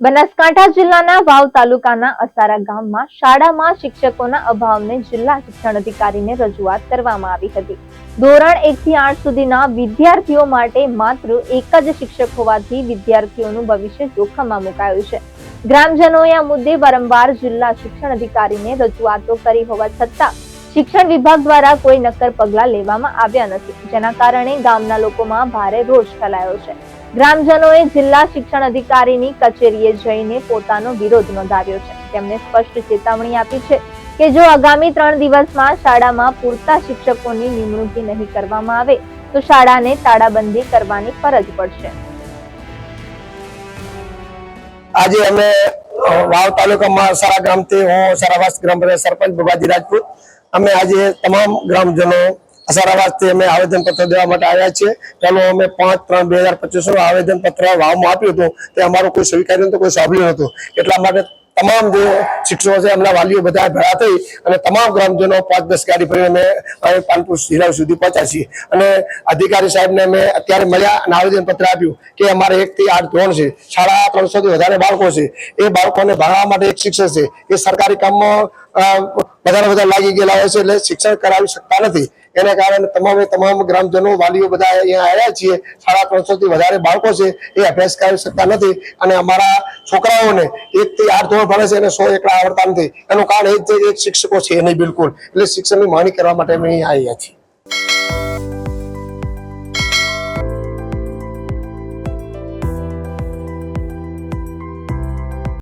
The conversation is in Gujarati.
બનાસકાંઠા જિલ્લાના વાવ તાલુકાના અસારા ગામમાં શાળામાં શિક્ષકોના અભાવને જિલ્લા શિક્ષણ અધિકારીને રજૂઆત કરવામાં આવી હતી। ધોરણ 1 થી 8 સુધીના વિદ્યાર્થીઓ માટે માત્ર એક જ શિક્ષક હોવાથી વિદ્યાર્થીઓનું ભવિષ્ય જોખમમાં મુકાયું છે। ગ્રામજનોએ આ મુદ્દે વારંવાર જિલ્લા શિક્ષણ અધિકારીને રજૂઆતો કરી હોવા છતાં શિક્ષણ વિભાગ દ્વારા કોઈ નક્કર પગલાં લેવામાં આવ્યા નથી, જેના કારણે ગામના લોકોમાં ભારે રોષ ફેલાયો છે। ગ્રામજનોએ જિલ્લા શિક્ષણ અધિકારીની કચેરીએ જઈને પોતાનો વિરોધ નોંધાવ્યો છે। તેમણે સ્પષ્ટ ચેતવણી આપી છે કે જો આગામી 3 દિવસમાં શાળામાં પૂરતા શિક્ષકોની નિમણૂક નહીં કરવામાં આવે તો શાળાને તાળાબંધી કરવાની ફરજ પડશે। આજે અમે વાવ તાલુકામાં અસારા ગામથી હું અસારાવાસ ગ્રામ પંચાયત સરપંચ ભુવાજી રાજપૂત અમે આજે તમામ ગ્રામજનો અસારાવાસથી અમે આવેદનપત્ર દેવા માટે આવ્યા છીએ। ચાલો અમે 5/3/2025 આવેદનપત્ર વાવમાં આપ્યું હતું તે અમારું કોઈ સ્વીકાર્યું નતું, કોઈ સાંભળ્યું નતું। એટલા માટે તમામ જે શિક્ષકો છે એમના વાલીઓ બધા ભેગા થઈ અને તમામ ગ્રામજનો 5-10 ગાડી ભરીને અમે પાનપુર જિલ્લા સુધી પહોંચ્યા છીએ અને અધિકારી સાહેબને અમે અત્યારે મળ્યા અને આવેદનપત્ર આપ્યું કે અમારે 1 થી 8 ધોરણ છે, શાળા 300 થી વધારે બાળકો છે, એ બાળકોને ભણાવવા માટે એક શિક્ષક છે, એ સરકારી કામમાં બધા લાગી ગયેલા હોય છે એટલે શિક્ષણ કરાવી શકતા નથી। એને કારણે તમામ ગ્રામજનો વાલીઓ બધા અહીંયા આવ્યા છીએ। શાળા 300 થી વધારે બાળકો છે એ અભ્યાસ કરી શકતા નથી અને અમારા છોકરાઓને 1 થી 8 ધોરણ ભણે છે અને 100 એકડા આવડતા નથી। એનું કારણ એ જ છે કે શિક્ષકો છે નહીં બિલકુલ, એટલે શિક્ષણની માંગણી કરવા માટે અમે અહીંયા આવ્યા છીએ।